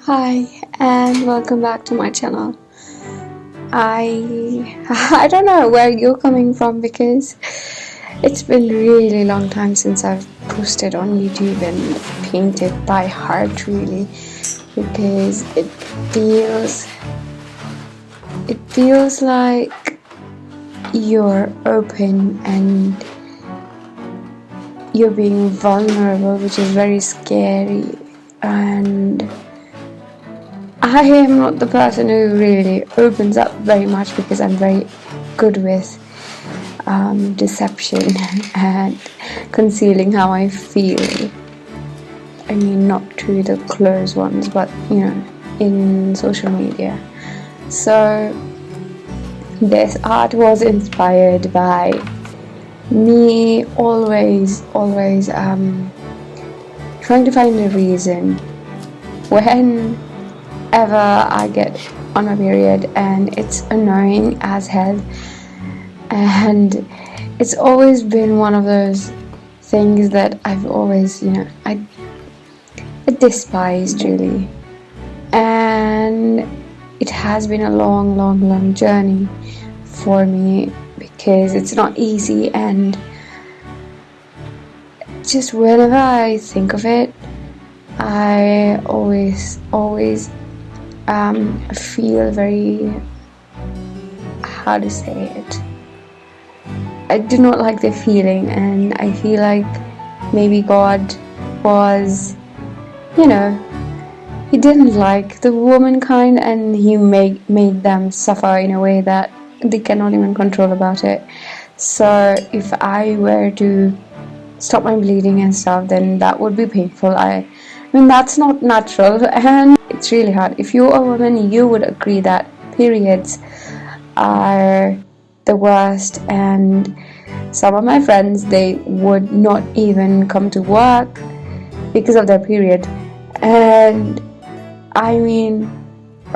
Hi and welcome back to my channel. I don't know where you're coming from because it's been really long time since I've posted on YouTube and painted by heart really, because it feels like you're open and you're being vulnerable, which is very scary. And I am not the person who really opens up very much because I'm very good with deception and concealing how I feel. I mean, not to the close ones, but in social media. So this art was inspired by me always trying to find a reason whenever I get on my period, and it's annoying as hell, and it's always been one of those things that I've always I despised really, and it has been a long journey for me because it's not easy, and just whenever I think of it, I always feel very, how to say it, I do not like the feeling, and I feel like maybe God was, he didn't like the womankind, and he made them suffer in a way that they cannot even control about it. So if I were to stop my bleeding and stuff, then that would be painful. I mean, that's not natural, and it's really hard. If you're a woman, you would agree that periods are the worst, and some of my friends, they would not even come to work because of their period, and I mean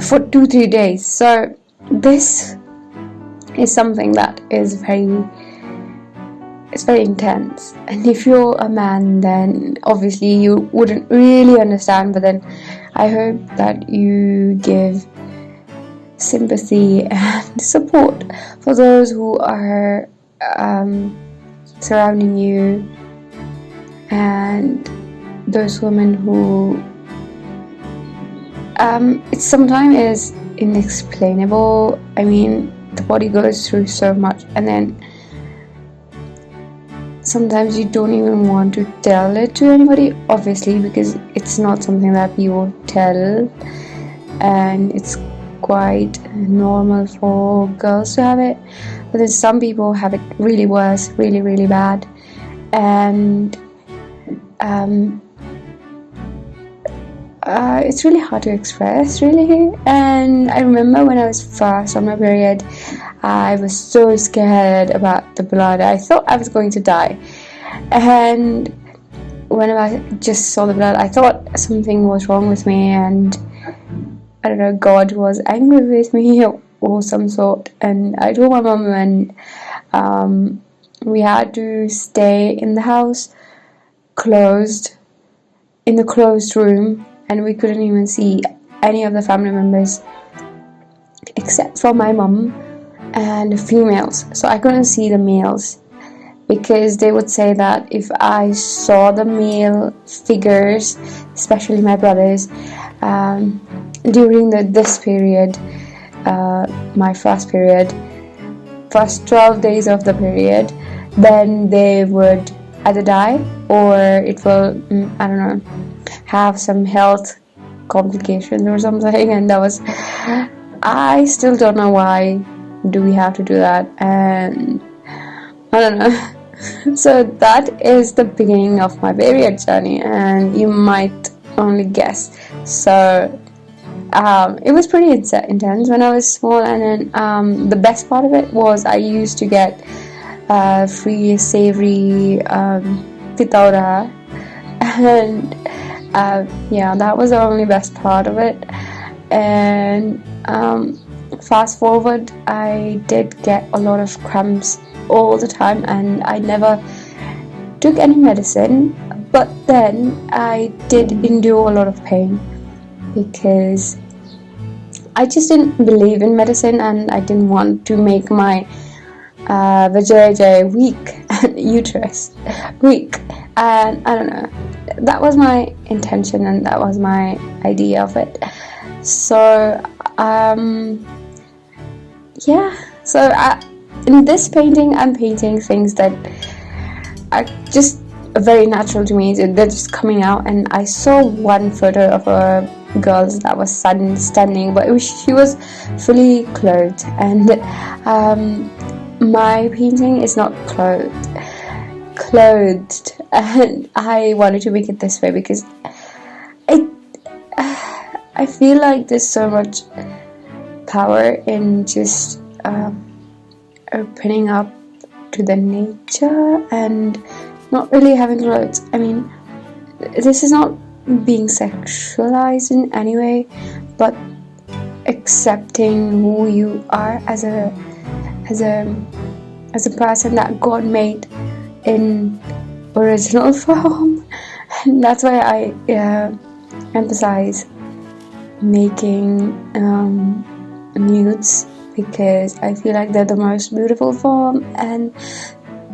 for 2-3 days. So this is something that is very intense, and if you're a man, then obviously you wouldn't really understand, but then I hope that you give sympathy and support for those who are surrounding you, and those women who it sometimes is inexplainable. I mean, the body goes through so much, and then sometimes you don't even want to tell it to anybody, obviously, because it's not something that people tell, and it's quite normal for girls to have it, but then some people have it really worse, really bad, and it's really hard to express really. And I remember when I was first on my period, I was so scared about the blood. I thought I was going to die, and when I just saw the blood, I thought something was wrong with me, and I don't know, God was angry with me or some sort. And I told my mom, and we had to stay in the house, closed, in the closed room, and we couldn't even see any of the family members except for my mom and the females. So I couldn't see the males, because they would say that if I saw the male figures, especially my brothers, during this period, my first 12 days of the period, then they would either die, or it will, I don't know, have some health complications or something. And that was, I still don't know why do we have to do that, and I don't know. So that is the beginning of my period journey, and you might only guess. So it was pretty intense when I was small, and then the best part of it was I used to get free savory pithaura, and that was the only best part of it. And fast forward, I did get a lot of cramps all the time, and I never took any medicine, but then I did endure a lot of pain. because I just didn't believe in medicine, and I didn't want to make my vajayjay weak and uterus weak. And I don't know, that was my intention and that was my idea of it. So in this painting, I'm painting things that are just very natural to me. They're just coming out, and I saw one photo of a girl that was stunning, but she was fully clothed, and my painting is not clothed, and I wanted to make it this way because I feel like there's so much power in just opening up to the nature and not really having clothes. I mean, this is not being sexualized in any way, but accepting who you are as a person that God made in original form. And that's why I emphasize making nudes, because I feel like they're the most beautiful form, and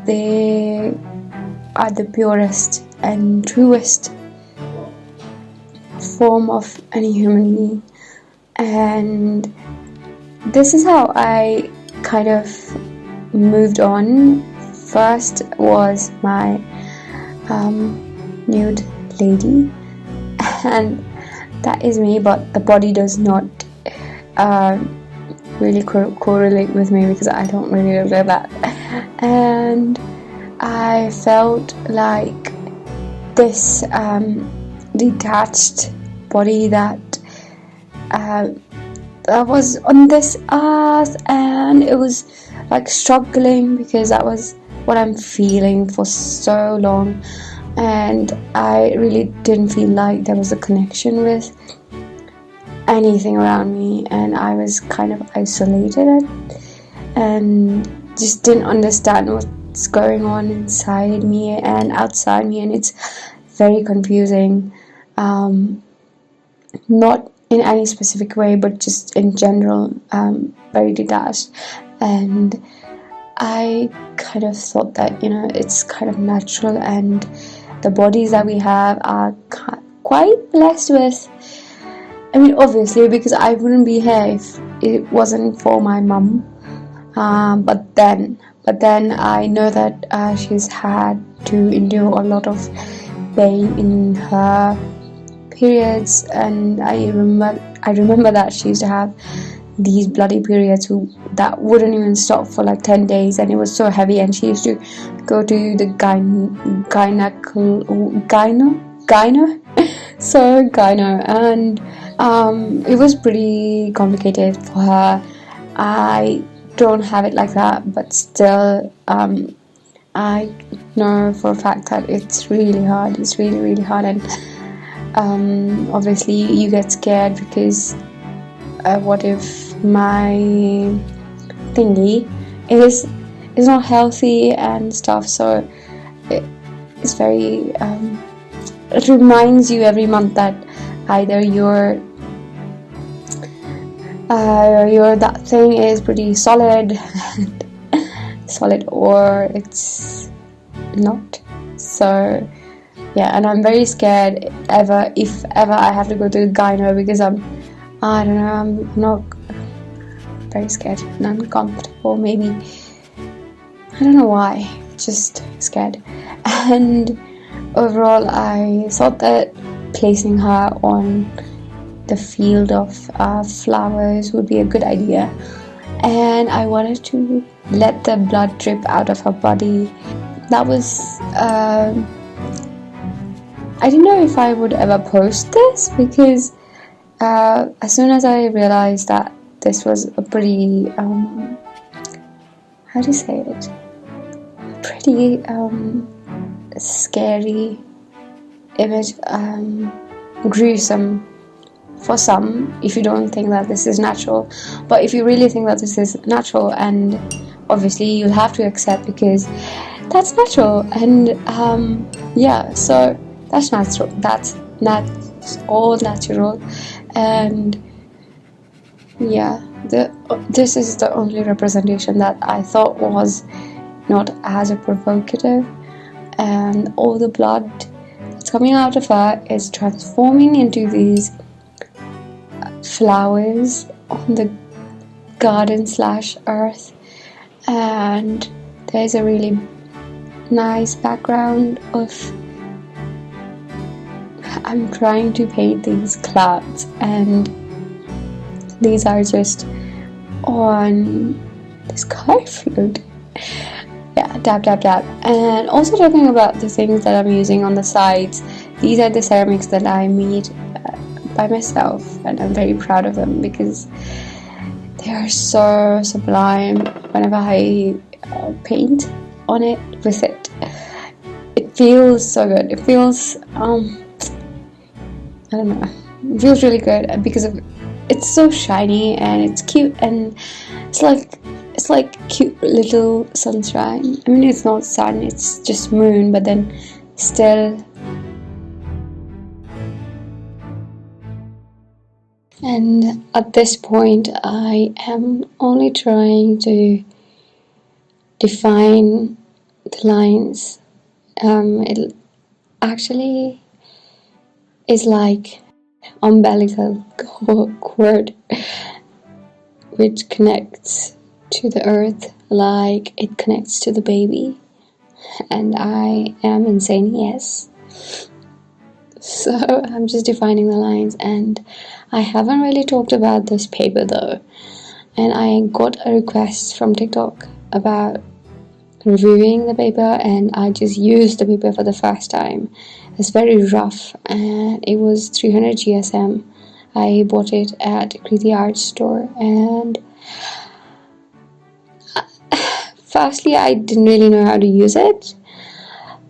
they are the purest and truest form of any human being. And this is how I kind of moved on. First was my nude lady, and that is me, but the body does not really correlate with me because I don't really look like that. And I felt like this detached body that was on this earth, and it was like struggling because that was what I'm feeling for so long, and I really didn't feel like there was a connection with anything around me, and I was kind of isolated and just didn't understand what's going on inside me and outside me, and it's very confusing, not in any specific way, but just in general, very detached. And I kind of thought that, it's kind of natural, and the bodies that we have are quite blessed with. I mean, obviously, because I wouldn't be here if it wasn't for my mum. But then I know that she's had to endure a lot of pain in her periods, and I remember that she used to have these bloody periods that wouldn't even stop for like 10 days, and it was so heavy, and she used to go to the gyno, and it was pretty complicated for her. I don't have it like that, but still I know for a fact that it's really hard. It's really, really hard, and obviously you get scared because what if my thingy is not healthy and stuff. So it's very it reminds you every month that either your that thing is pretty solid or it's not. So yeah, and I'm very scared if ever I have to go to the gyno, because I'm not very scared and uncomfortable, maybe. I don't know why, just scared. And overall, I thought that placing her on the field of flowers would be a good idea, and I wanted to let the blood drip out of her body. That was I didn't know if I would ever post this, because as soon as I realized that this was a pretty how do you say it, pretty scary image, gruesome for some, if you don't think that this is natural. But if you really think that this is natural, and obviously you'll have to accept, because that's natural. And so that's natural, that's all natural. And yeah, this is the only representation that I thought was not as a provocative, and all the blood that's coming out of her is transforming into these flowers on the garden / earth. And there's a really nice background of, I'm trying to paint these clouds, and these are just on the sky float. Yeah, tap. And also talking about the things that I'm using on the sides, these are the ceramics that I made by myself, and I'm very proud of them because they are so sublime. Whenever I paint on it with it, it feels so good. It feels I don't know, it feels really good because it's so shiny and it's cute, and it's like cute little sunshine. I mean, it's not sun, it's just moon, but then still. And at this point, I am only trying to define the lines. It actually is like umbilical cord which connects to the earth like it connects to the baby. And I am insane, yes. So I'm just defining the lines, and I haven't really talked about this paper though. And I got a request from TikTok about reviewing the paper, and I just used the paper for the first time. It's very rough, and it was 300 GSM. I bought it at Kriti art store, and firstly I didn't really know how to use it,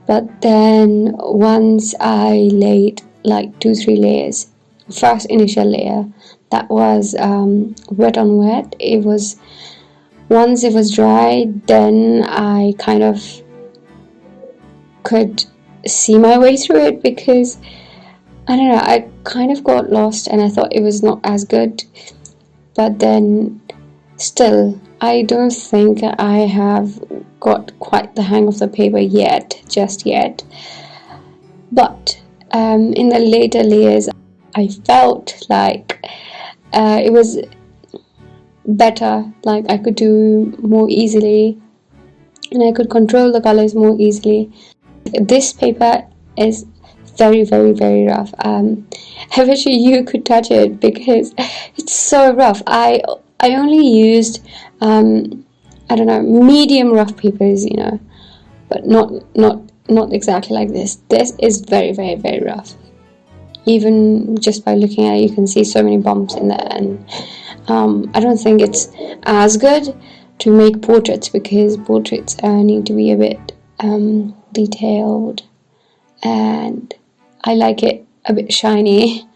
but then once I laid like 2-3 layers, first initial layer that was wet on wet, once it was dry, then I kind of could see my way through it, because I don't know, I kind of got lost and I thought it was not as good. But then still, I don't think I have got quite the hang of the paper just yet. But in the later layers, I felt like it was better, like I could do more easily and I could control the colors more easily. This paper is very, very, very rough. I wish you could touch it because it's so rough. I only used I don't know, medium rough papers, you know, but not exactly like this. This is very, very, very rough. Even just by looking at it, you can see so many bumps in there, and I don't think it's as good to make portraits, because portraits need to be a bit detailed, and I like it a bit shiny.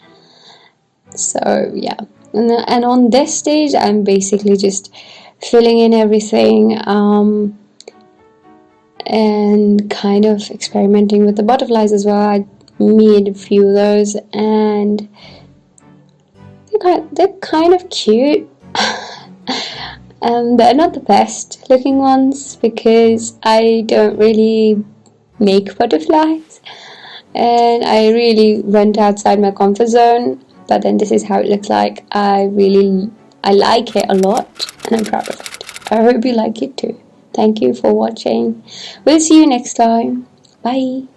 So yeah, and on this stage I'm basically just filling in everything and kind of experimenting with the butterflies as well. I made a few of those, and they're kind of cute. They're not the best looking ones because I don't really make butterflies, and I really went outside my comfort zone. But then this is how it looks like. I like it a lot, and I'm proud of it. I hope you like it too. Thank you for watching. We'll see you next time. Bye.